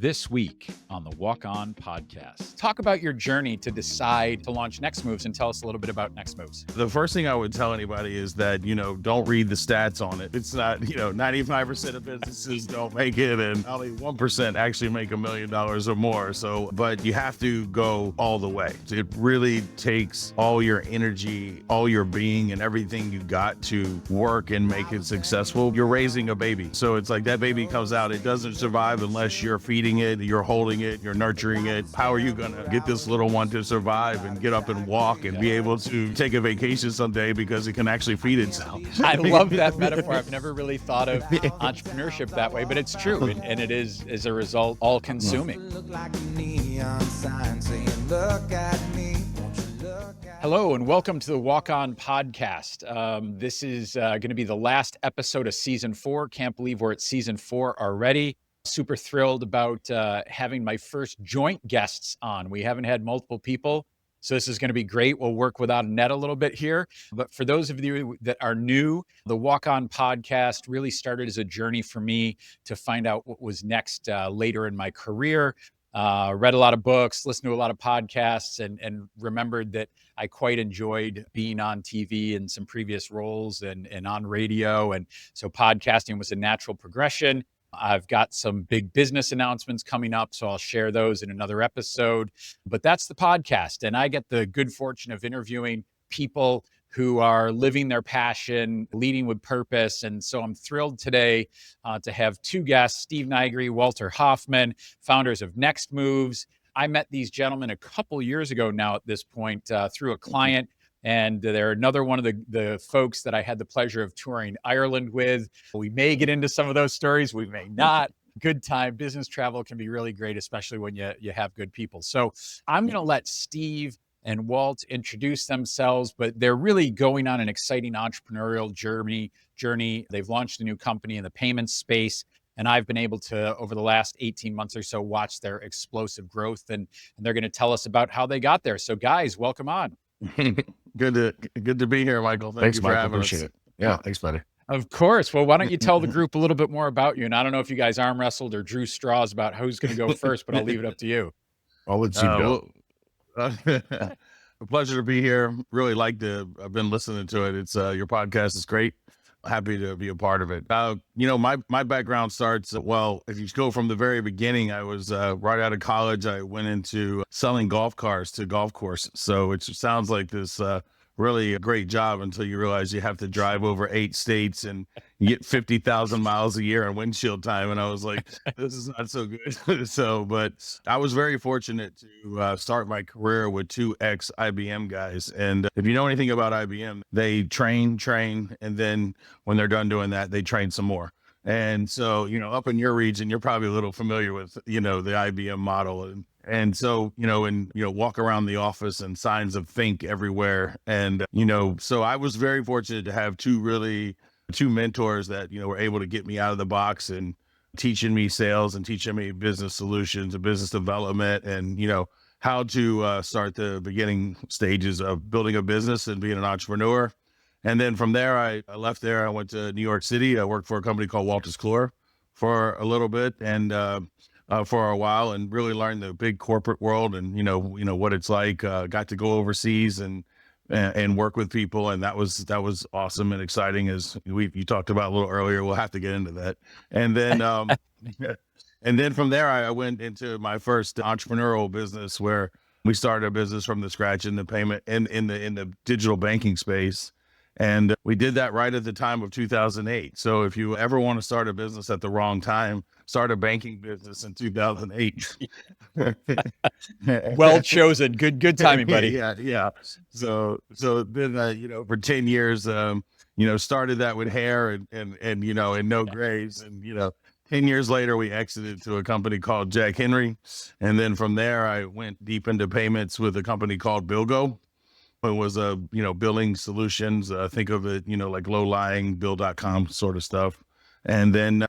This week on the Walk On podcast, talk about your journey to decide to launch NXTMOVES and tell us a little bit about NXTMOVES. The first thing I would tell anybody is that, don't read the stats on it. It's not, 95% of businesses don't make it and only 1% actually make $1 million or more. So, but you have to go all the way. It really takes all your energy, all your being and everything you got to work and make it successful. You're raising a baby. So it's like that baby comes out, it doesn't survive unless you're feeding it, you're holding it, you're nurturing it. How are you going to get this little one to survive and get up and walk and be able to take a vacation someday because it can actually feed itself? I love that metaphor. I've never really thought of entrepreneurship that way, but it's true. And it is, as a result, all consuming. Hello, and welcome to the Walk On podcast. This is going to be the last episode of season 4. Can't believe we're at season 4 already. Super thrilled about having my first joint guests on. We haven't had multiple people, so this is going to be great. We'll work without a net a little bit here. But for those of you that are new, the Walk On podcast really started as a journey for me to find out what was next later in my career. Read a lot of books, listened to a lot of podcasts, and remembered that I quite enjoyed being on TV in some previous roles and on radio. And so podcasting was a natural progression. I've got some big business announcements coming up, so I'll share those in another episode. But that's the podcast. And I get the good fortune of interviewing people who are living their passion, leading with purpose. And so I'm thrilled today to have two guests, Steve Nigri, Walter Hoffmann, founders of NXTMOVES. I met these gentlemen a couple years ago now at this point through a client. And they're another one of the folks that I had the pleasure of touring Ireland with. We may get into some of those stories. We may not. Good time. Business travel can be really great, especially when you have good people. So I'm going to let Steve and Walt introduce themselves, but they're really going on an exciting entrepreneurial journey. They've launched a new company in the payments space. And I've been able to, over the last 18 months or so, watch their explosive growth. And they're going to tell us about how they got there. So guys, welcome on. Good to be here, Michael. Thanks, Michael. Appreciate it. Yeah, thanks, buddy. Of course. Well, why don't you tell the group a little bit more about you? And I don't know if you guys arm wrestled or drew straws about who's going to go first, but I'll leave it up to you. I'll let you go. A pleasure to be here. Really I've been listening to it. It's your podcast is great. Happy to be a part of it. My background starts, if you go from the very beginning, I was right out of college. I went into selling golf cars to golf courses. So it sounds like this really a great job until you realize you have to drive over 8 states and you get 50,000 miles a year in windshield time. And I was like, this is not so good. But I was very fortunate to start my career with 2 ex-IBM guys. And if you know anything about IBM, they train, and then when they're done doing that, they train some more. And so, up in your region, you're probably a little familiar with, the IBM model. And so, walk around the office and signs of think everywhere. And, so I was very fortunate to have two mentors that, were able to get me out of the box and teaching me sales and teaching me business solutions and business development and, how to start the beginning stages of building a business and being an entrepreneur. And then from there, I left there. I went to New York City. I worked for a company called Wolters Kluwer for a little bit and for a while, and really learned the big corporate world and what it's like. Got to go overseas and work with people, and that was awesome and exciting. As you talked about a little earlier, we'll have to get into that. And then and then from there, I went into my first entrepreneurial business where we started a business from the scratch in the payment in the digital banking space. And we did that right at the time of 2008. So if you ever want to start a business at the wrong time, start a banking business in 2008. Well chosen. Good timing, buddy. Yeah. So then, for 10 years, started that with hair and no graves. And, 10 years later, we exited to a company called Jack Henry. And then from there, I went deep into payments with a company called Bilgo. It was billing solutions. Think of it, like low-lying bill.com sort of stuff. And then,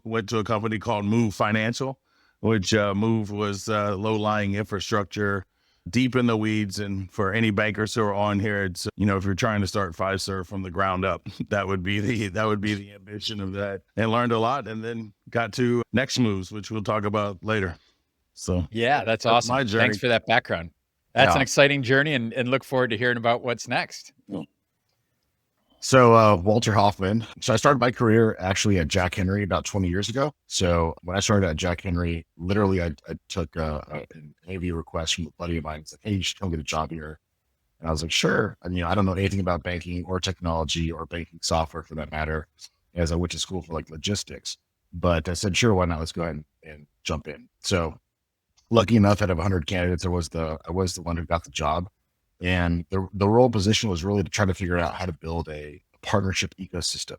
went to a company called Move Financial, which Move was low-lying infrastructure deep in the weeds. And for any bankers who are on here, it's, if you're trying to start Fiserv from the ground up, that would be the ambition of that, and learned a lot, and then got to NXTMOVES, which we'll talk about later. So yeah, that's awesome. my journey. Thanks for that background. That's an exciting journey, and look forward to hearing about what's next. So Walter Hoffmann. So I started my career actually at Jack Henry about 20 years ago. So when I started at Jack Henry, literally I took an interview request from a buddy of mine. He's like, hey, you should come get a job here. And I was like, sure. And, I don't know anything about banking or technology or banking software for that matter, as I went to school for like logistics. But I said, sure, why not? Let's go ahead and jump in. So lucky enough, out of 100 candidates, I was the one who got the job. And the role position was really to try to figure out how to build a partnership ecosystem.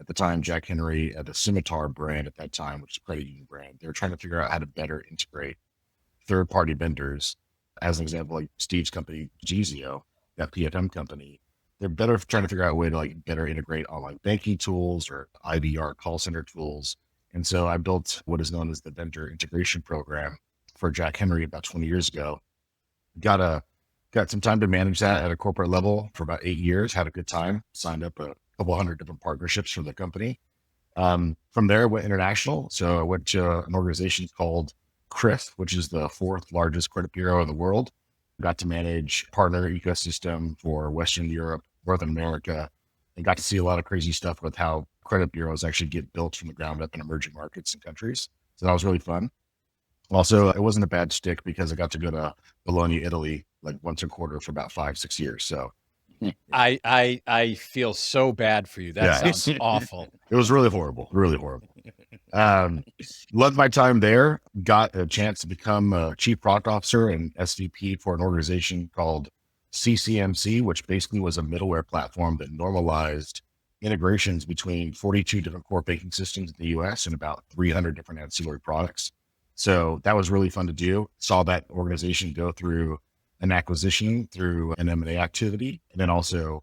At the time, Jack Henry had the Scimitar brand at that time, which is a credit union brand. They were trying to figure out how to better integrate third-party vendors. As an example, like Steve's company, Gizio, that PFM company, they're better trying to figure out a way to like better integrate online banking tools or IVR call center tools. And so I built what is known as the vendor integration program for Jack Henry about 20 years ago. Got some time to manage that at a corporate level for about 8 years, had a good time, signed up a couple hundred different partnerships for the company. From there, I went international. So I went to an organization called CRIF, which is the 4th largest credit bureau in the world. Got to manage partner ecosystem for Western Europe, North America, and got to see a lot of crazy stuff with how credit bureaus actually get built from the ground up in emerging markets and countries. So that was really fun. Also, it wasn't a bad stick because I got to go to Bologna, Italy, like once a quarter for about 5-6 years. So I feel so bad for you. That sounds awful. It was really horrible, really horrible. Loved my time there. Got a chance to become a chief product officer and SVP for an organization called CCMC, which basically was a middleware platform that normalized integrations between 42 different core banking systems in the US and about 300 different ancillary products. So that was really fun to do. Saw that organization go through an acquisition, through an M&A activity, and then also,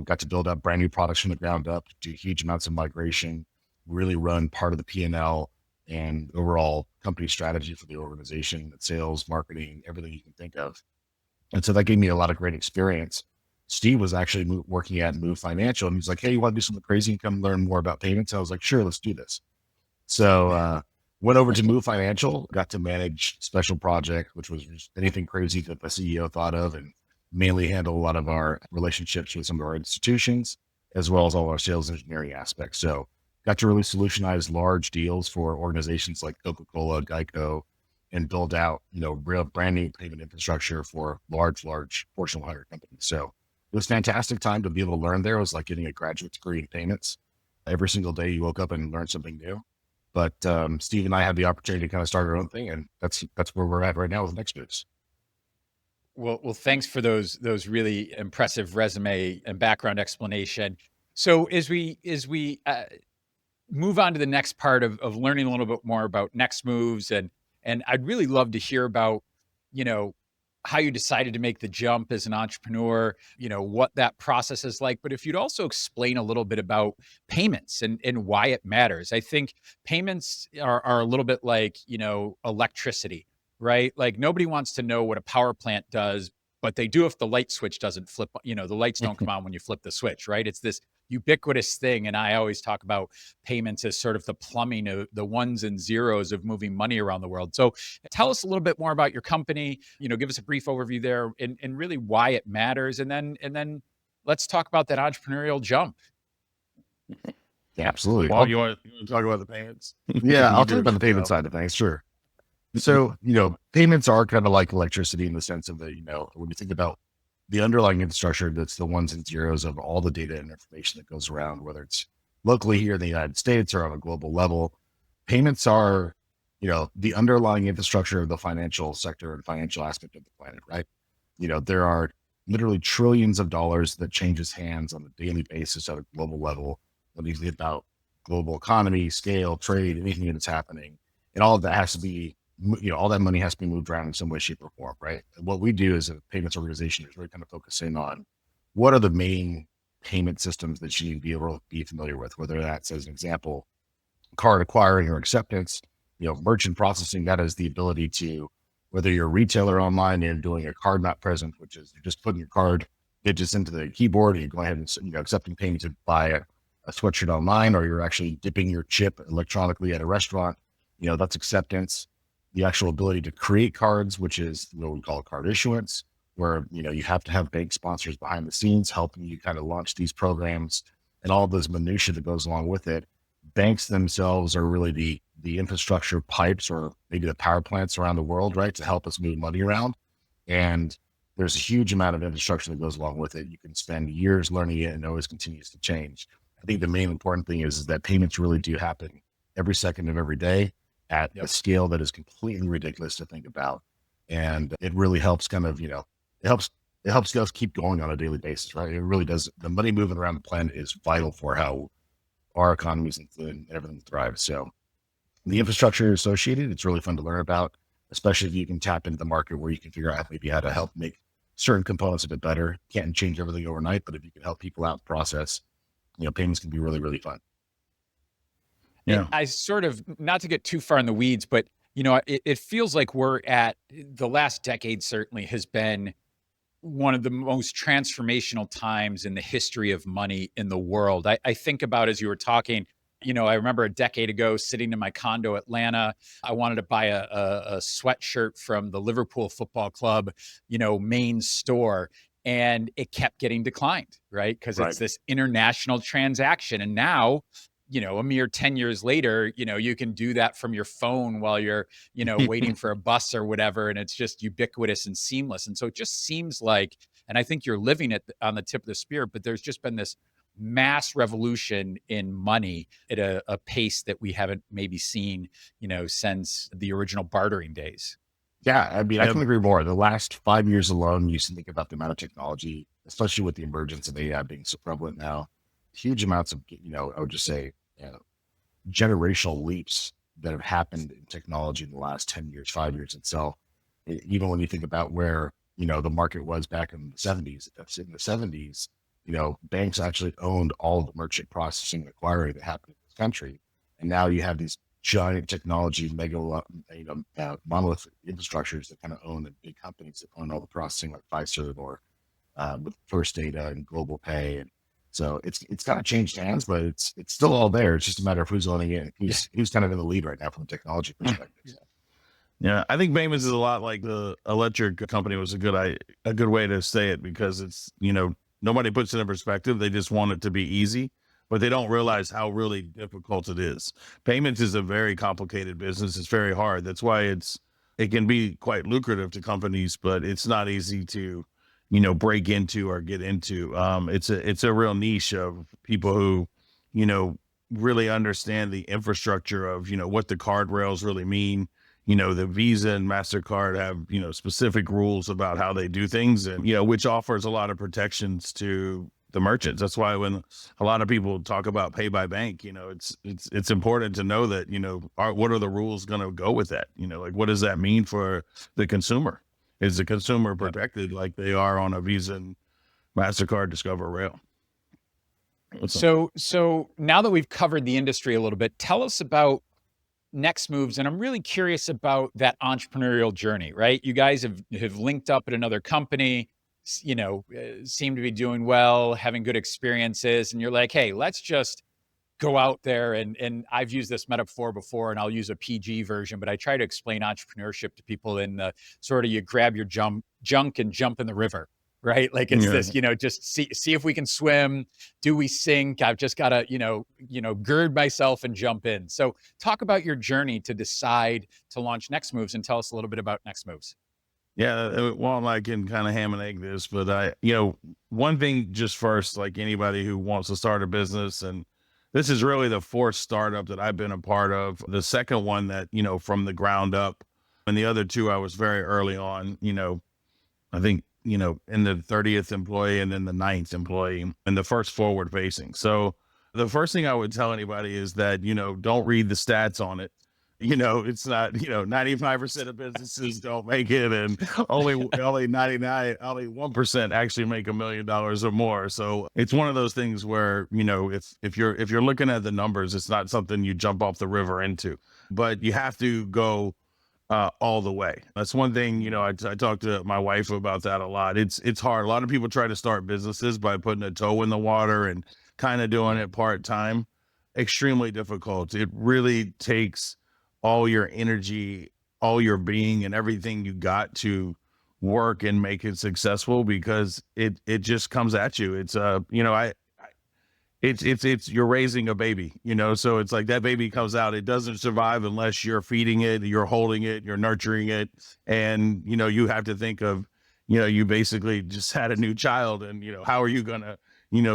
got to build up brand new products from the ground up, do huge amounts of migration, really run part of the P&L and overall company strategy for the organization, sales, marketing, everything you can think of. And so that gave me a lot of great experience. Steve was actually working at Move Financial, and he's like, hey, you want to do something crazy and come learn more about payments? I was like, sure, let's do this. So went over to Move Financial, got to manage special project, which was just anything crazy that the CEO thought of, and mainly handle a lot of our relationships with some of our institutions, as well as all our sales engineering aspects. So got to really solutionize large deals for organizations like Coca-Cola, Geico, and build out, real brand new payment infrastructure for large Fortune 100 companies. So it was a fantastic time to be able to learn there. It was like getting a graduate degree in payments. Every single day you woke up and learned something new. But Steve and I had the opportunity to kind of start our own thing, and that's where we're at right now with NXTMOVES. Well, thanks for those really impressive resume and background explanation. So as we move on to the next part of learning a little bit more about NXTMOVES, and I'd really love to hear about, how you decided to make the jump as an entrepreneur, what that process is like. But if you'd also explain a little bit about payments and why it matters. I think payments are a little bit like, electricity, right? Like nobody wants to know what a power plant does, but they do if the light switch doesn't flip, the lights don't come on when you flip the switch, right? It's this ubiquitous thing. And I always talk about payments as sort of the plumbing of the ones and zeros of moving money around the world. So tell us a little bit more about your company, give us a brief overview there and really why it matters. And then let's talk about that entrepreneurial jump. Yeah, absolutely. Well, you want to talk about the payments? Yeah, I'll talk about the payment side of things. Sure. So, payments are kind of like electricity in the sense of that, when you think about the underlying infrastructure, that's the ones and zeros of all the data and information that goes around, whether it's locally here in the United States or on a global level. Payments are, the underlying infrastructure of the financial sector and financial aspect of the planet, right? There are literally trillions of dollars that changes hands on a daily basis at a global level. When you think about global economy, scale, trade, anything that's happening, and all of that has to be, all that money has to be moved around in some way, shape, or form, right? And what we do as a payments organization is really kind of focusing on what are the main payment systems that you need to be able to be familiar with, whether that's, as an example, card acquiring or acceptance, merchant processing. That is the ability to whether you're a retailer online and doing a card not present, which is you're just putting your card digits into the keyboard and you go ahead and, accepting payment to buy a sweatshirt online, or you're actually dipping your chip electronically at a restaurant, that's acceptance. The actual ability to create cards, which is what we call card issuance, where, you have to have bank sponsors behind the scenes helping you kind of launch these programs and all those minutiae that goes along with it. Banks themselves are really the infrastructure pipes, or maybe the power plants around the world, right, to help us move money around. And there's a huge amount of infrastructure that goes along with it. You can spend years learning it and it always continues to change. I think the main important thing is that payments really do happen every second of every day at a scale that is completely ridiculous to think about. And it really helps kind of, it helps us keep going on a daily basis, right? It really does. The money moving around the planet is vital for how our economies and everything thrives. So the infrastructure associated, it's really fun to learn about, especially if you can tap into the market where you can figure out maybe how to help make certain components a bit better. Can't change everything overnight, but if you can help people out in the process, payments can be really, really fun. Yeah. I sort of, not to get too far in the weeds, but, it feels like we're at the last decade certainly has been one of the most transformational times in the history of money in the world. I think about, as you were talking, I remember a decade ago sitting in my condo, Atlanta. I wanted to buy a sweatshirt from the Liverpool Football Club, main store. And it kept getting declined, right? Because it's this international transaction. And now, a mere 10 years later, you can do that from your phone while you're, waiting for a bus or whatever. And it's just ubiquitous and seamless. And so it just seems like, and I think you're living it on the tip of the spear, but there's just been this mass revolution in money at a pace that we haven't maybe seen, since the original bartering days. Yeah, I mean, I can agree more. The last 5 years alone, you should think about the amount of technology, especially with the emergence of AI being so prevalent now. Huge amounts of, I would just say, generational leaps that have happened in technology in the last 10 years, 5 years itself. Even when you think about where, the market was back in the 70s, in the 70s, banks actually owned all the merchant processing and acquiring that happened in this country. And now you have these giant technology, monolithic infrastructures that kind of own the big companies that own all the processing, like Fiserv or with First Data and Global Pay. And so it's kind of changed hands, but it's still all there. It's just a matter of who's owning it and who's kind of in the lead right now from a technology perspective. So. Yeah, I think payments is a lot like the electric company was a good way to say it, because it's, nobody puts it in perspective. They just want it to be easy, but they don't realize how really difficult it is. Payments is a very complicated business. It's very hard. That's why it can be quite lucrative to companies, but it's not easy to, break into or get into. It's a real niche of people who, really understand the infrastructure of, what the card rails really mean. The Visa and MasterCard have, specific rules about how they do things, and, which offers a lot of protections to the merchants. That's why when a lot of people talk about pay by bank, it's important to know that, what are the rules going to go with that? Like, what does that mean for the consumer? Is the consumer protected like they are on a Visa and MasterCard Discover rail? So now that we've covered the industry a little bit, tell us about NXTMOVES, and I'm really curious about that entrepreneurial journey, right? You guys have linked up at another company, seem to be doing well, having good experiences, and you're like, hey, let's just go out there and I've used this metaphor before, and I'll use a PG version, but I try to explain entrepreneurship to people in the sort of, you grab your junk and jump in the river, right? Like it's this, just see if we can swim. Do we sink? I've just got to, gird myself and jump in. So talk about your journey to decide to launch NXTMOVES, and tell us a little bit about NXTMOVES. Yeah, well, I can kind of ham and egg this, but one thing just first, like anybody who wants to start a business, and this is really the fourth startup that I've been a part of. The second one that, from the ground up, and the other two I was very early on, I think, in the 30th employee and then the 9th employee, and the first forward facing. So the first thing I would tell anybody is that, don't read the stats on it. It's not, 95% of businesses don't make it, and only 1% actually make $1 million or more. So it's one of those things where, if you're looking at the numbers, it's not something you jump off the river into, but you have to go all the way. That's one thing, I talk to my wife about that a lot. It's hard. A lot of people try to start businesses by putting a toe in the water and kind of doing it part-time. Extremely difficult. It really takes all your energy, all your being, and everything you got to work and make it successful, because it just comes at you. It's it's you're raising a baby, so it's like that baby comes out, it doesn't survive unless you're feeding it, you're holding it, you're nurturing it. And you have to think of, you basically just had a new child, and how are you gonna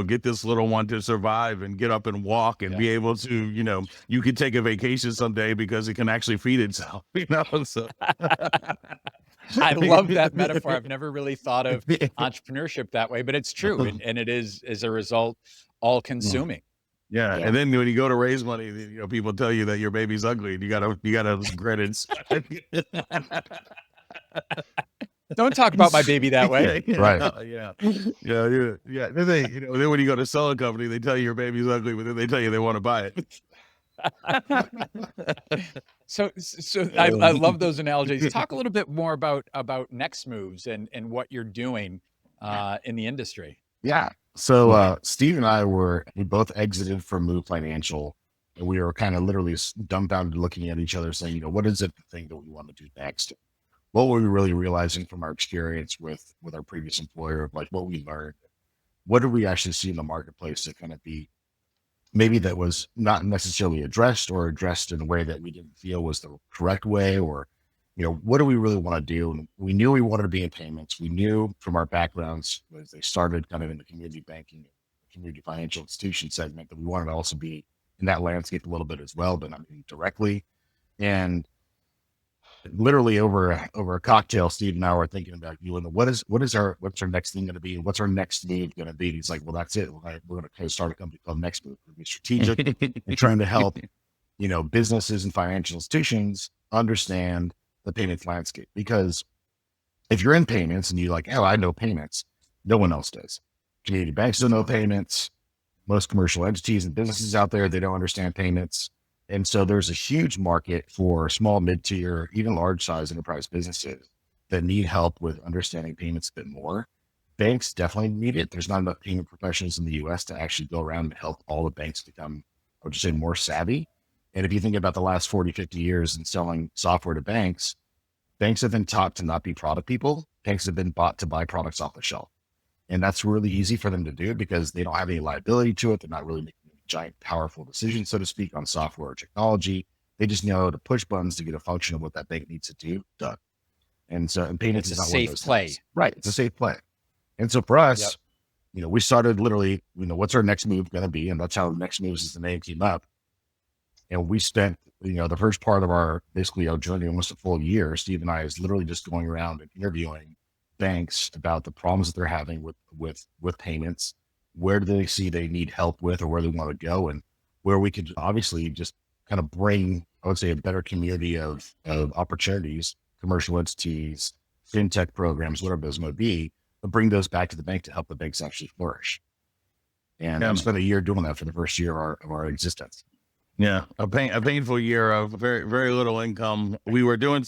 get this little one to survive and get up and walk and be able to, you could take a vacation someday because it can actually feed itself, so I love that metaphor. I've never really thought of entrepreneurship that way, but it's true. And it is, as a result, all consuming. Yeah. And then when you go to raise money, people tell you that your baby's ugly, and you gotta grit it. Don't talk about my baby that way. Right. Yeah. Then when you go to sell a company, they tell you your baby's ugly, but then they tell you they want to buy it. So I love those analogies. Talk a little bit more about NXTMOVES and what you're doing in the industry. Yeah. So Steve and I we both exited from Move Financial, and we were kind of literally dumbfounded looking at each other saying, what is it, the thing that we want to do next? What were we really realizing from our experience with our previous employer, of like what we learned? What did we actually see in the marketplace that kind of be maybe that was not necessarily addressed, or addressed in a way that we didn't feel was the correct way? Or, what do we really want to do? And we knew we wanted to be in payments. We knew from our backgrounds, as they started kind of in the community banking, community financial institution segment, that we wanted to also be in that landscape a little bit as well, but not directly. And literally over a cocktail, Steve and I were thinking about what's our next thing going to be? What's our next move going to be? And he's like, well, that's it. We're going to kind of start a company called NXTMOVES. We're going to be strategic and trying to help, businesses and financial institutions understand the payments landscape. Because if you're in payments and you're like, oh, I know payments, no one else does. Community banks don't know payments. Most commercial entities and businesses out there, they don't understand payments. And so there's a huge market for small, mid-tier, even large size enterprise businesses that need help with understanding payments a bit more. Banks definitely need it. There's not enough payment professionals in the US to actually go around and help all the banks become, I would just say, more savvy. And if you think about the last 40, 50 years in selling software to banks have been taught to not be product people. Banks have been bought to buy products off the shelf. And that's really easy for them to do because they don't have any liability to it. They're not really making giant, powerful decisions, so to speak, on software or technology. They just know to push buttons to get a function of what that bank needs to do done. And so, and payments is not one of those play. Things. Right. It's a safe play. And so for us, we started literally, what's our next move going to be? And that's how NXTMOVES is the name came up. And we spent, the first part of our journey, almost a full year, Steve and I, is literally just going around and interviewing banks about the problems that they're having with payments. Where do they see they need help with, or where they want to go, and where we could obviously just kind of bring, I would say, a better community of opportunities, commercial entities, fintech programs, whatever those might be, but bring those back to the bank to help the banks actually flourish. And we spent a year doing that for the first year of our existence. Yeah, a painful year of very, very little income. We were doing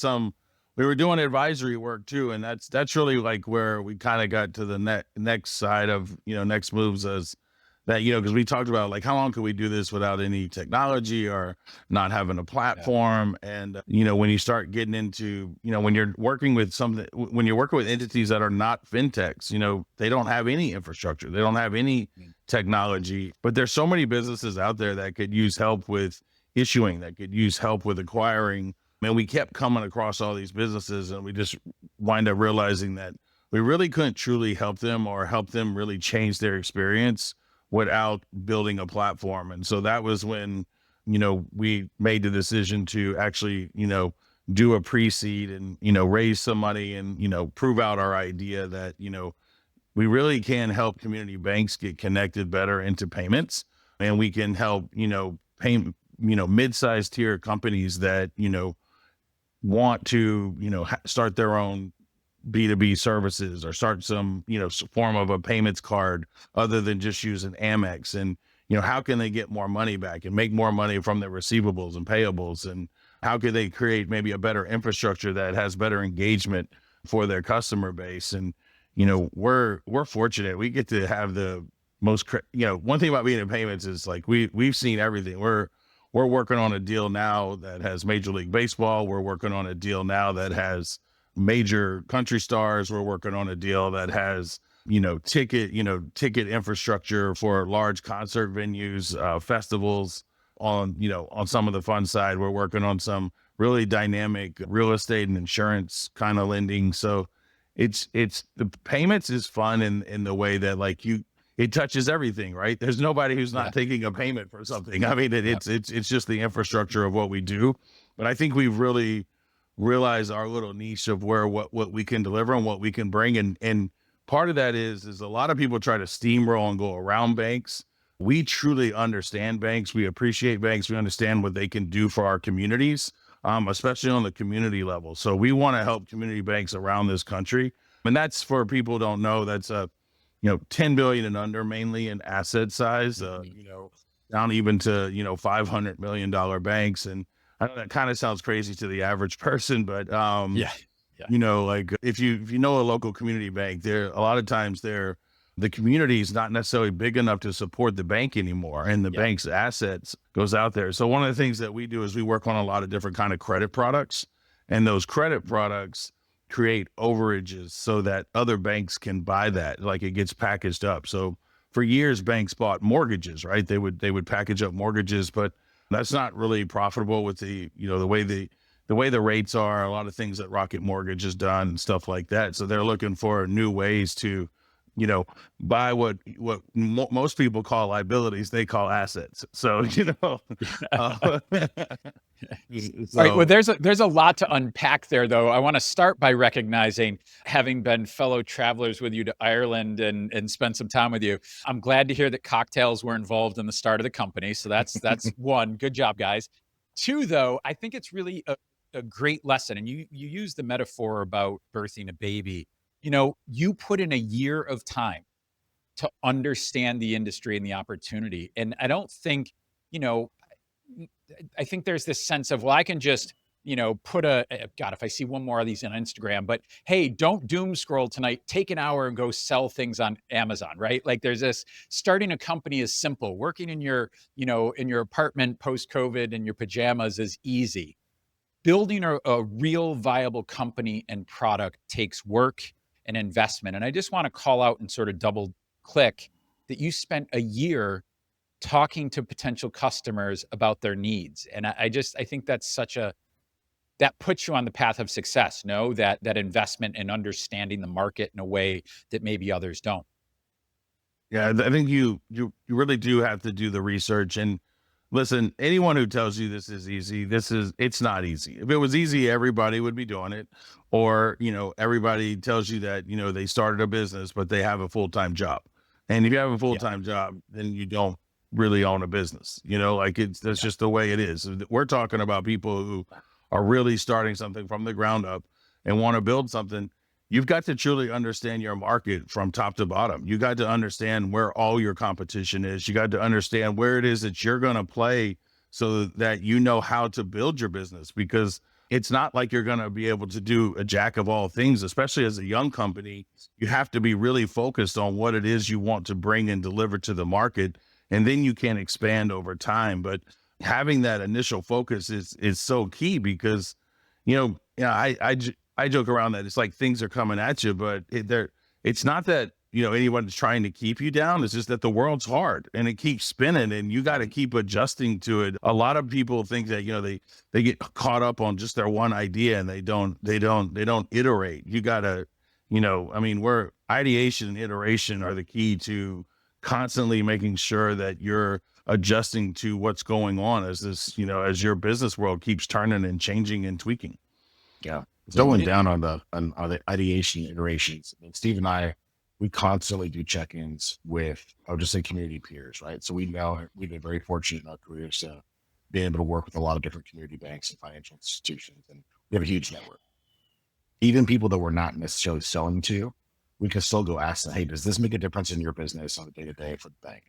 advisory work too, and that's really like where we kind of got to the next side of NXTMOVES, as that because we talked about like how long could we do this without any technology or not having a platform. And when you start getting into when you're working with entities that are not fintechs, they don't have any infrastructure, they don't have any technology, but there's so many businesses out there that could use help with issuing, that could use help with acquiring. And we kept coming across all these businesses, and we just wind up realizing that we really couldn't truly help them or help them really change their experience without building a platform. And so that was when, we made the decision to actually, do a pre-seed and, raise some money and, prove out our idea that, we really can help community banks get connected better into payments, and we can help, mid-sized tier companies that, want to, start their own B2B services or start some, form of a payments card other than just using Amex. And, how can they get more money back and make more money from their receivables and payables? And How could they create maybe a better infrastructure that has better engagement for their customer base? And, we're fortunate. We get to have the most, one thing about being in payments is like, we've seen everything. We're working on a deal now that has Major League Baseball. We're working on a deal now that has major country stars. We're working on a deal that has, ticket infrastructure for large concert venues, festivals. On some of the fun side, we're working on some really dynamic real estate and insurance kind of lending. So it's the payments is fun in the way that like it touches everything, right? There's nobody who's not taking a payment for something. I mean, it's just the infrastructure of what we do. But I think we've really realized our little niche of what we can deliver and what we can bring. And part of that is a lot of people try to steamroll and go around banks. We truly understand banks. We appreciate banks. We understand what they can do for our communities, especially on the community level. So we want to help community banks around this country. And that's, for people who don't know, that's 10 billion and under, mainly in asset size, down even to, $500 million banks. And I know that kind of sounds crazy to the average person, but, like if you know a local community bank, a lot of times the community is not necessarily big enough to support the bank anymore, and the bank's assets goes out there. So one of the things that we do is we work on a lot of different kind of credit products, and those credit products create overages so that other banks can buy that, like it gets packaged up. So for years, banks bought mortgages, right? They would package up mortgages, but that's not really profitable with the way the rates are, a lot of things that Rocket Mortgage has done and stuff like that. So they're looking for new ways to buy what most people call liabilities, they call assets. So, All right. Well, there's a lot to unpack there, though. I want to start by recognizing, having been fellow travelers with you to Ireland and spent some time with you, I'm glad to hear that cocktails were involved in the start of the company. So that's one. Good job, guys. Two, though, I think it's really a great lesson. And you use the metaphor about birthing a baby. You put in a year of time to understand the industry and the opportunity. And I don't think, I think there's this sense of, well, I can just, put God, if I see one more of these on Instagram, but hey, don't doom scroll tonight, take an hour and go sell things on Amazon, right? Like there's this, starting a company is simple. Working in your apartment post-COVID in your pajamas is easy. Building a real viable company and product takes work and investment. And I just want to call out and sort of double click that you spent a year talking to potential customers about their needs. And I think that's that puts you on the path of success, that investment in understanding the market in a way that maybe others don't. Yeah, I think you really do have to do the research. And listen, anyone who tells you this is easy, it's not easy. If it was easy, everybody would be doing it. Or, everybody tells you that, they started a business, but they have a full-time job. And if you have a full-time job, then you don't really own a business, that's just the way it is. We're talking about people who are really starting something from the ground up and want to build something. You've got to truly understand your market from top to bottom. You got to understand where all your competition is. You got to understand where it is that you're going to play so that you know how to build your business, because it's not like you're going to be able to do a jack of all things, especially as a young company. You have to be really focused on what it is you want to bring and deliver to the market, and then you can expand over time. But having that initial focus is so key, because, I joke around that it's like things are coming at you, but it's not that, anyone's trying to keep you down. It's just that the world's hard and it keeps spinning, and you got to keep adjusting to it. A lot of people think that, they get caught up on just their one idea and they don't iterate. You got to, where ideation and iteration are the key to constantly making sure that you're adjusting to what's going on as this, as your business world keeps turning and changing and tweaking. Yeah. Doubling down on the ideation iterations. I mean, Steve and I, we constantly do check-ins with, I would just say, community peers, right? So we've been very fortunate in our careers to be able to work with a lot of different community banks and financial institutions, and we have a huge network. Even people that we're not necessarily selling to, we can still go ask them, hey, does this make a difference in your business on a day-to-day for the bank?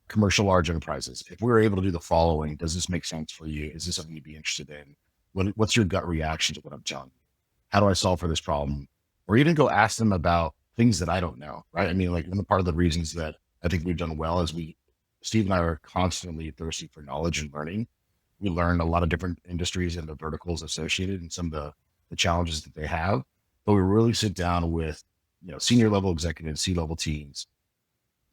Commercial large enterprises, if we're able to do the following, does this make sense for you? Is this something you'd be interested in? What's your gut reaction to what I'm telling you? How do I solve for this problem? Or even go ask them about things that I don't know, right? I mean, like one part of the reasons that I think we've done well is Steve and I are constantly thirsty for knowledge and learning. We learn a lot of different industries and the verticals associated and some of the challenges that they have. But we really sit down with, senior level executives, C-level teams,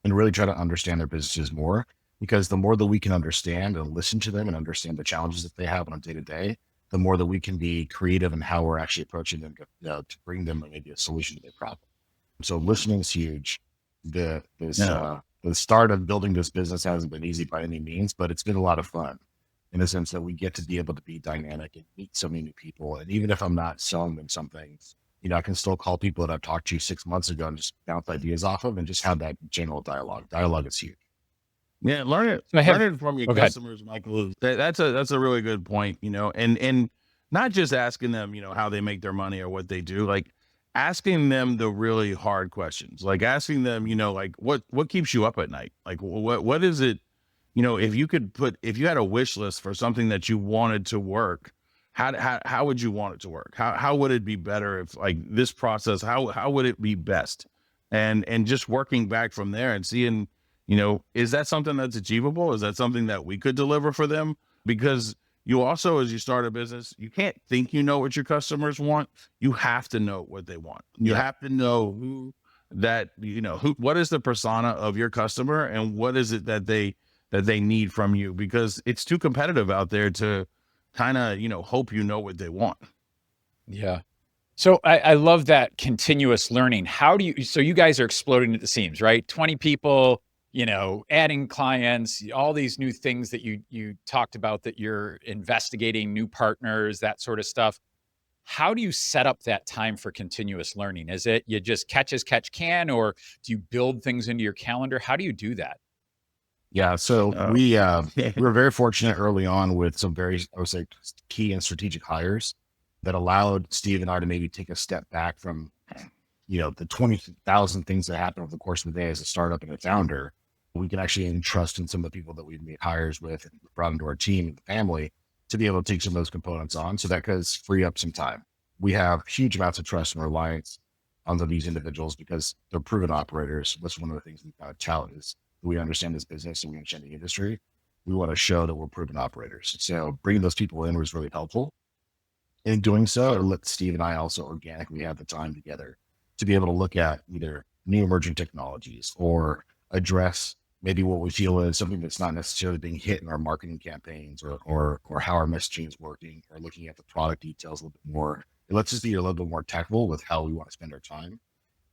and really try to understand their businesses more, because the more that we can understand and listen to them and understand the challenges that they have on a day to day, the more that we can be creative in how we're actually approaching them to bring them maybe a solution to their problem. So listening is huge. The start of building this business hasn't been easy by any means, but it's been a lot of fun in the sense that we get to be able to be dynamic and meet so many new people. And even if I'm not selling them something, I can still call people that I've talked to 6 months ago and just bounce ideas off of and just have that general dialogue. Dialogue is huge. Yeah, learn it from your customers, Michael. That's a really good point, and not just asking them, how they make their money or what they do, like asking them the really hard questions, like asking them, like what keeps you up at night? Like what is it, if you had a wish list for something that you wanted to work, how would you want it to work? How would it be better if like this process, how would it be best? And just working back from there and seeing, is that something that's achievable? Is that something that we could deliver for them? Because you also, as you start a business, you can't think you know what your customers want. You have to know what they want. You have to know what is the persona of your customer and what is it that they need from you, because it's too competitive out there to kind of, hope what they want. Yeah. So I love that continuous learning. So you guys are exploding at the seams, right? 20 people, adding clients, all these new things that you talked about, that you're investigating, new partners, that sort of stuff. How do you set up that time for continuous learning? Is it you just catch as catch can, or do you build things into your calendar? How do you do that? Yeah. So we were very fortunate early on with some very, I would say, key and strategic hires that allowed Steve and I to maybe take a step back from, the 20,000 things that happen over the course of the day as a startup and a founder. We can actually entrust in some of the people that we've made hires with and brought into our team and family to be able to take some of those components on. So that does free up some time. We have huge amounts of trust and reliance on these individuals because they're proven operators. That's one of the things we kind of tout is we understand this business and we understand the industry. We want to show that we're proven operators. So bringing those people in was really helpful. In doing so, it let Steve and I also organically have the time together to be able to look at either new emerging technologies or address maybe what we feel is something that's not necessarily being hit in our marketing campaigns or how our messaging is working, or looking at the product details a little bit more. It lets us be a little bit more tactful with how we want to spend our time.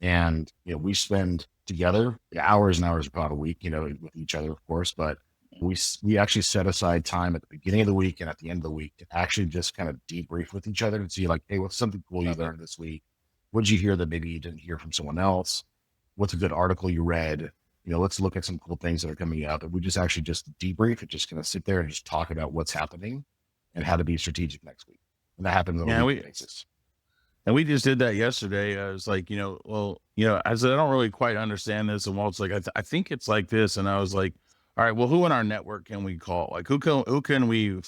And, we spend together hours and hours about a week, with each other, of course, but we actually set aside time at the beginning of the week and at the end of the week to actually just kind of debrief with each other and see like, hey, what's something cool you learned this week? What did you hear that maybe you didn't hear from someone else? What's a good article you read? Let's look at some cool things that are coming out. But we just actually just debrief and just kind of sit there and just talk about what's happening and how to be strategic next week. And that happens on a weekly basis. And we just did that yesterday. I was like, I said, I don't really quite understand this. And Walt's like, I think it's like this. And I was like, all right, well, who in our network can we call? Like, who can we,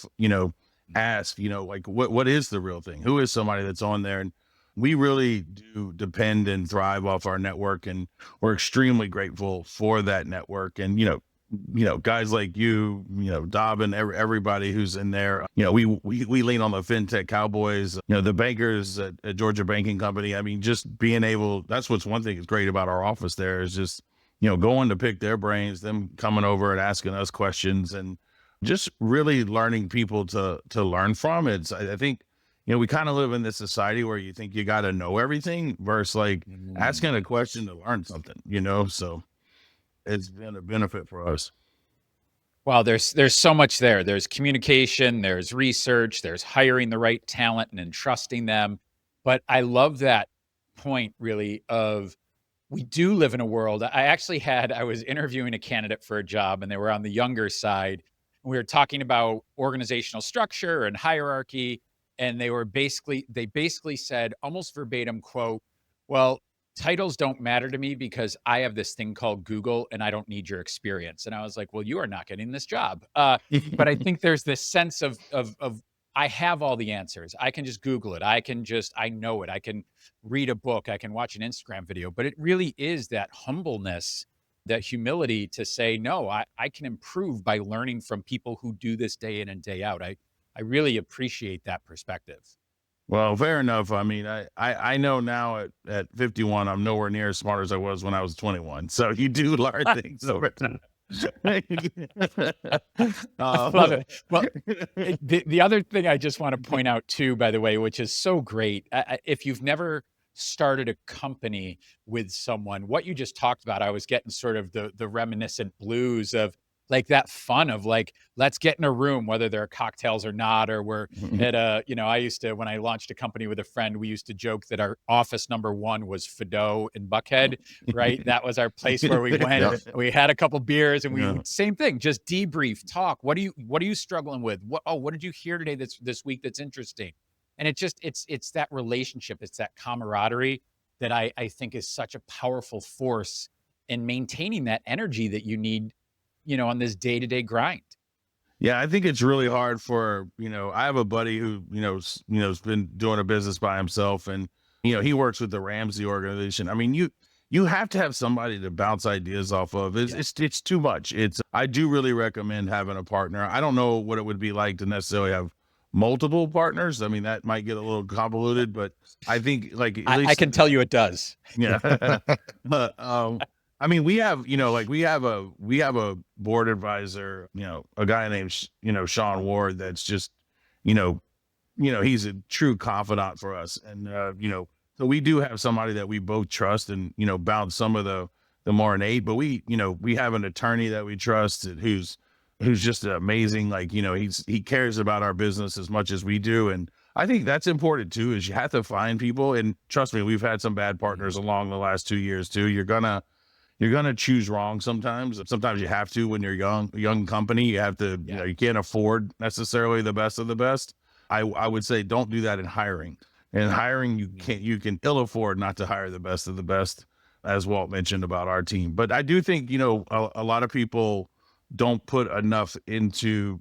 ask, like what is the real thing? Who is somebody that's on there? And we really do depend and thrive off our network. And we're extremely grateful for that network. And, guys like Dobbin, everybody who's in there, we lean on the fintech cowboys, the bankers at Georgia Banking Company. I mean, just being able, that's what's one thing that's great about our office there is just, going to pick their brains, them coming over and asking us questions and just really learning people to learn from. I think, we kind of live in this society where you think you got to know everything versus like asking a question to learn something, so it's been a benefit for us. Wow, there's so much there. There's communication, there's research, there's hiring the right talent and entrusting them. But I love that point really of we do live in a world. I was interviewing a candidate for a job and they were on the younger side. We were talking about organizational structure and hierarchy. And they basically said almost verbatim quote, well, titles don't matter to me because I have this thing called Google and I don't need your experience. And I was like, well, you are not getting this job. But I think there's this sense of I have all the answers. I can just Google it. I know it. I can read a book. I can watch an Instagram video. But it really is that humbleness, that humility to say, no, I can improve by learning from people who do this day in and day out. I really appreciate that perspective. Well, fair enough. I mean, I know now at 51, I'm nowhere near as smart as I was when I was 21. So you do learn things over time. I love it. Well, the other thing I just want to point out too, by the way, which is so great, if you've never started a company with someone, what you just talked about, I was getting sort of the reminiscent blues of like that fun of like, let's get in a room, whether there are cocktails or not, or we're at I used to, when I launched a company with a friend, we used to joke that our office number one was Fido in Buckhead, right? That was our place where we went. Yep. We had a couple beers and we Yeah. same thing, just debrief, talk. What are you struggling with? What did you hear today this week that's interesting? And it's that relationship, it's that camaraderie that I think is such a powerful force in maintaining that energy that you need, on this day-to-day grind. Yeah, I think it's really hard for, I have a buddy who, has been doing a business by himself, and, he works with the Ramsey organization. I mean, you have to have somebody to bounce ideas off of. It's too much. I do really recommend having a partner. I don't know what it would be like to necessarily have multiple partners. I mean, that might get a little convoluted, but I think like at least I can tell you it does. Yeah. But, I mean, we have a board advisor, a guy named, Sean Ward, that's just, he's a true confidant for us. And, so we do have somebody that we both trust and, bounce some of the more innate, but we have an attorney that we trust who's just amazing. Like, he cares about our business as much as we do. And I think that's important too, is you have to find people. And trust me, we've had some bad partners along the last 2 years too. You're gonna choose wrong sometimes. Sometimes you have to when you're a young company. You have to, you can't afford necessarily the best of the best. I would say don't do that in hiring. In hiring, you can ill afford not to hire the best of the best, as Walt mentioned about our team. But I do think, a lot of people don't put enough into,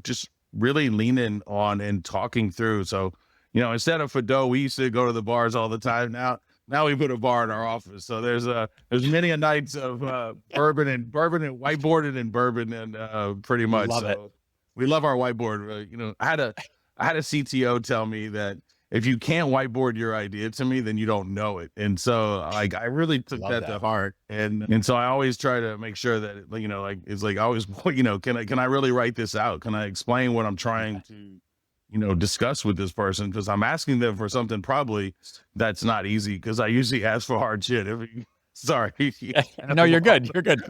just really leaning on and talking through. So, instead of Fido, we used to go to the bars all the time. Now we put a bar in our office. So there's many a nights of bourbon and whiteboarded and bourbon and pretty much. Love it. We love our whiteboard. I had a CTO tell me that if you can't whiteboard your idea to me, then you don't know it. And so like I really took that to heart. And so I always try to make sure that it's like always, can I really write this out? Can I explain what I'm trying to discuss with this person, because I'm asking them for something probably that's not easy, because I usually ask for hard shit. Sorry. No, you're good. You're good.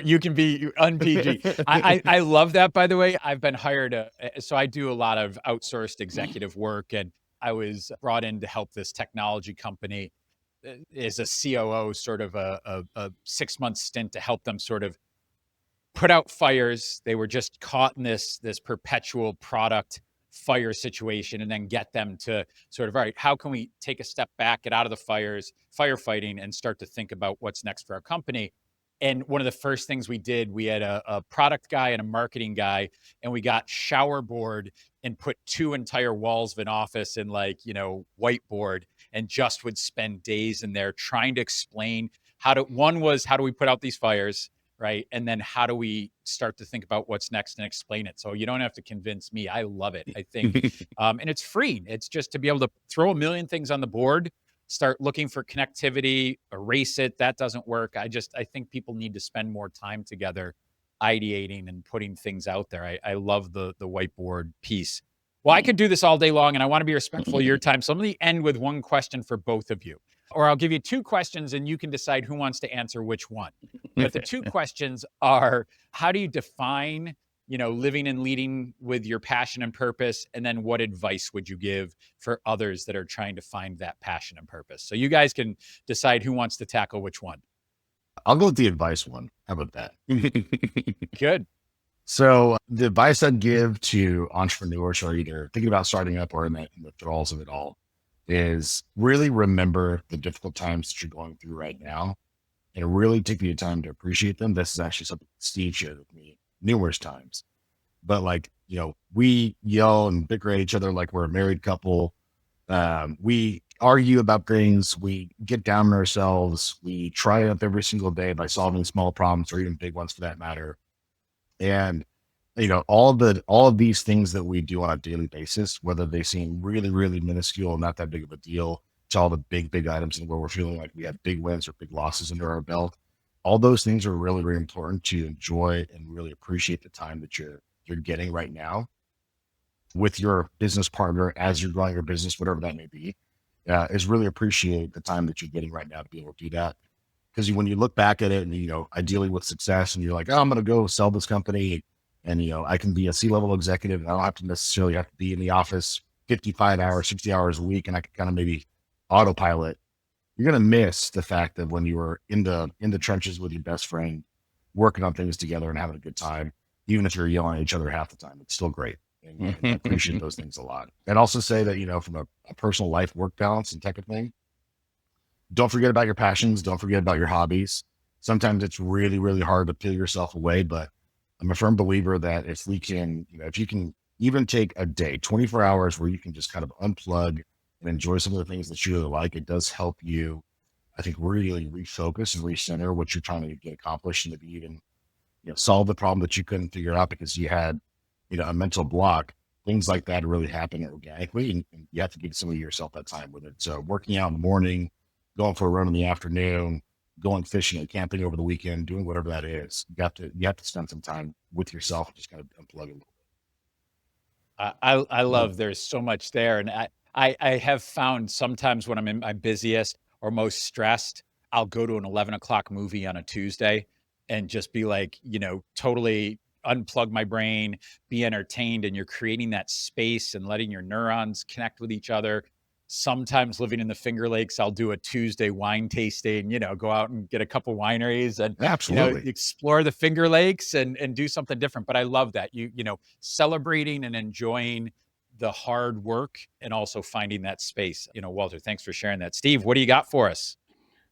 You can be un-PG. I love that, by the way. I've been hired. So I do a lot of outsourced executive work, and I was brought in to help this technology company as a COO, sort of a 6-month stint to help them sort of put out fires. They were just caught in this perpetual product fire situation, and then get them to sort of, all right, how can we take a step back, get out of the firefighting, and start to think about what's next for our company? And one of the first things we did, we had a product guy and a marketing guy, and we got shower board and put 2 entire walls of an office in whiteboard, and just would spend days in there trying to explain one was how do we put out these fires, right? And then how do we start to think about what's next and explain it? So you don't have to convince me. I love it. I think, and it's freeing. It's just to be able to throw a million things on the board, start looking for connectivity, erase it. That doesn't work. I think people need to spend more time together ideating and putting things out there. I love the whiteboard piece. Well, I could do this all day long, and I want to be respectful of your time. So I'm going to end with one question for both of you. Or I'll give you 2 questions and you can decide who wants to answer which one. But the 2 questions are, how do you define, living and leading with your passion and purpose? And then what advice would you give for others that are trying to find that passion and purpose? So you guys can decide who wants to tackle which one. I'll go with the advice one. How about that? Good. So the advice I'd give to entrepreneurs who are either thinking about starting up or in the thralls of it all is really remember the difficult times that you're going through right now, and really take the time to appreciate them. This is actually something Steve shared with me numerous times, but we yell and bicker at each other like we're a married couple. We argue about things. We get down on ourselves. We try up every single day by solving small problems or even big ones for that matter. And all of these things that we do on a daily basis, whether they seem really, really minuscule, not that big of a deal, to all the big items and where we're feeling like we have big wins or big losses under our belt, all those things are really, really important to enjoy and really appreciate the time that you're getting right now with your business partner as you're growing your business, whatever that may be. Is really appreciate the time that you're getting right now to be able to do that. Because when you look back at it and, ideally with success and you're like, oh, I'm going to go sell this company and, I can be a C-level executive and I don't have to necessarily have to be in the office 55 hours, 60 hours a week. And I can kind of maybe autopilot. You're going to miss the fact that when you were in the trenches with your best friend, working on things together and having a good time, even if you're yelling at each other half the time, it's still great. And I appreciate those things a lot. And also say that, from a personal life work balance and type of thing, don't forget about your passions. Don't forget about your hobbies. Sometimes it's really, really hard to peel yourself away, but I'm a firm believer that if you can even take a day, 24 hours where you can just kind of unplug and enjoy some of the things that you really like, it does help you, I think, really refocus and recenter what you're trying to get accomplished and maybe even, solve the problem that you couldn't figure out because you had, a mental block. Things like that really happen organically, and you have to give some of yourself that time with it. So working out in the morning, going for a run in the afternoon, going fishing or camping over the weekend, doing whatever that is, you have to spend some time with yourself and just kind of unplug a little I bit. love there's so much there. And I have found sometimes when I'm in my busiest or most stressed, I'll go to an 11 o'clock movie on a Tuesday and just be like, totally unplug my brain, be entertained. And you're creating that space and letting your neurons connect with each other. Sometimes living in the Finger Lakes, I'll do a Tuesday wine tasting, go out and get a couple wineries and, Absolutely. explore the Finger Lakes and do something different. But I love that celebrating and enjoying the hard work and also finding that space. Walter, thanks for sharing that. Steve, what do you got for us?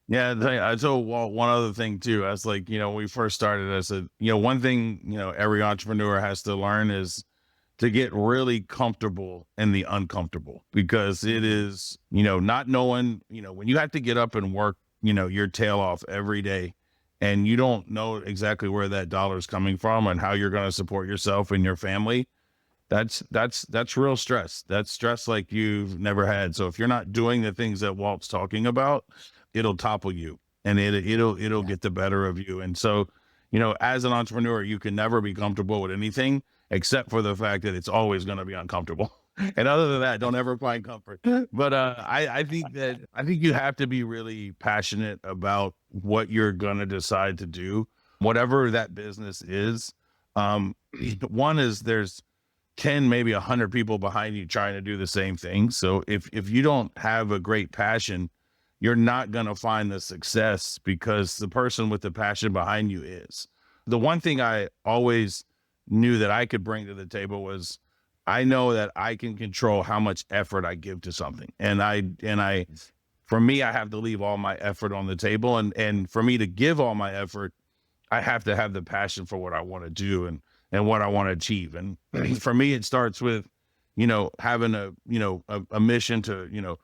Yeah, I told Walt one other thing too. I was like, when we first started, I said, one thing, every entrepreneur has to learn is to get really comfortable in the uncomfortable because it is, not knowing, when you have to get up and work, your tail off every day and you don't know exactly where that dollar is coming from and how you're going to support yourself and your family. That's real stress. That's stress like you've never had. So if you're not doing the things that Walt's talking about, it'll topple you and it'll get the better of you. And so, as an entrepreneur, you can never be comfortable with anything except for the fact that it's always going to be uncomfortable. And other than that, don't ever find comfort. But I think you have to be really passionate about what you're going to decide to do, whatever that business is. One is there's 10, maybe 100 people behind you trying to do the same thing. So if you don't have a great passion, you're not going to find the success because the person with the passion behind you is. The one thing I always knew that I could bring to the table was I know that I can control how much effort I give to something. For me, I have to leave all my effort on the table. And for me to give all my effort, I have to have the passion for what I want to do and what I want to achieve. And for me, it starts with, having a mission to,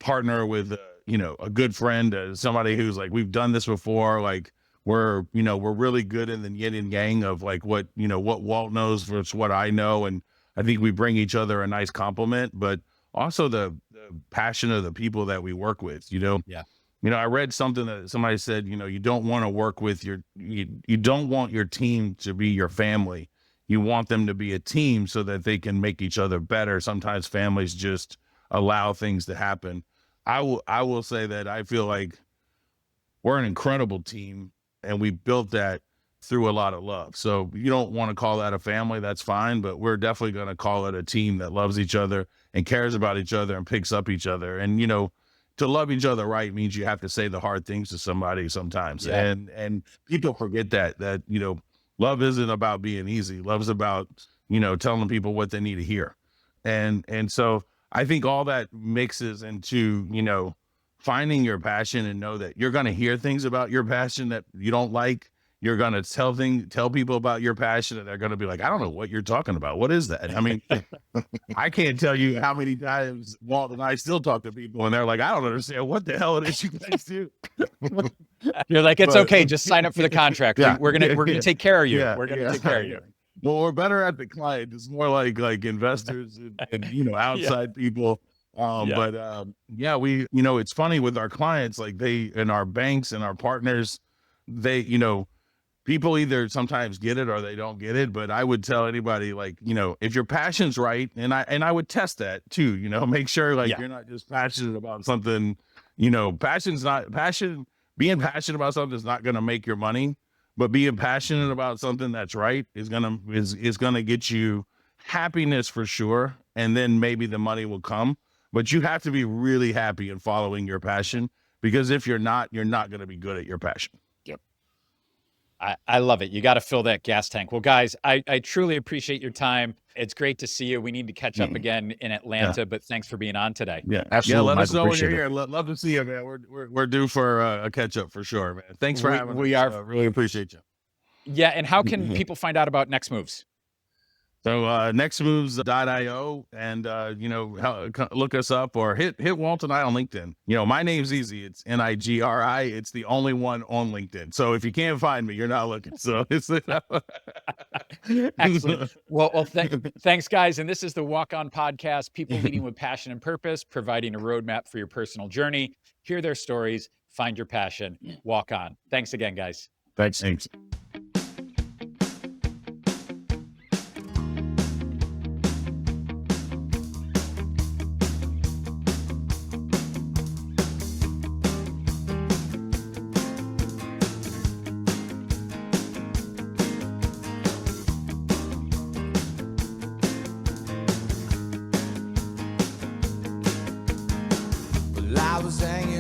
partner with, a good friend, somebody who's like, we've done this before. Like we're really good in the yin and yang of like what Walt knows versus what I know. And I think we bring each other a nice compliment, but also the passion of the people that we work with, Yeah. I read something that somebody said, you don't want to work with you don't want your team to be your family. You want them to be a team so that they can make each other better. Sometimes families just allow things to happen. I will say that I feel like we're an incredible team and we built that through a lot of love. So you don't want to call that a family, that's fine, but we're definitely going to call it a team that loves each other and cares about each other and picks up each other. And, to love each other right means you have to say the hard things to somebody sometimes. Yeah. And people forget that, love isn't about being easy. Love's about, telling people what they need to hear. And so I think all that mixes into, finding your passion and know that you're going to hear things about your passion that you don't like. you're going to tell people about your passion, and they're going to be like, I don't know what you're talking about. What is that? I mean, I can't tell you how many times Walt and I still talk to people and they're like, I don't understand what the hell it is you guys do. You're like, it's okay. Just sign up for the contract. Yeah. We're going to take care of you. Yeah, We're going to take care of you. Well, we're better at the client. It's more like investors and outside people. Yeah, we, it's funny with our clients, like and our banks and our partners, they, people either sometimes get it or they don't get it. But I would tell anybody, like, if your passion's right, and I would test that too, make sure you're not just passionate about something, being passionate about something is not going to make your money, but being passionate about something that's right is going to get you happiness for sure. And then maybe the money will come. But you have to be really happy in following your passion, because if you're not going to be good at your passion. Yep. I love it. You got to fill that gas tank. Well, guys, I truly appreciate your time. It's great to see you. We need to catch up again in Atlanta, but thanks for being on today. Yeah, absolutely. Yeah, let us know when Appreciate you're it. here. Love to see you, man. We're due for a catch up for sure, man. Thanks for having us. We are really appreciate you. Yeah, and how can people find out about Next Moves? So nextmoves.io, and look us up or hit Walt and I on LinkedIn. My name's easy. It's Nigri. It's the only one on LinkedIn. So if you can't find me, you're not looking. So it's Excellent. Well, thanks, guys. And this is the Walk On Podcast, people leading with passion and purpose, providing a roadmap for your personal journey. Hear their stories, find your passion, walk on. Thanks again, guys. Thanks. I was hanging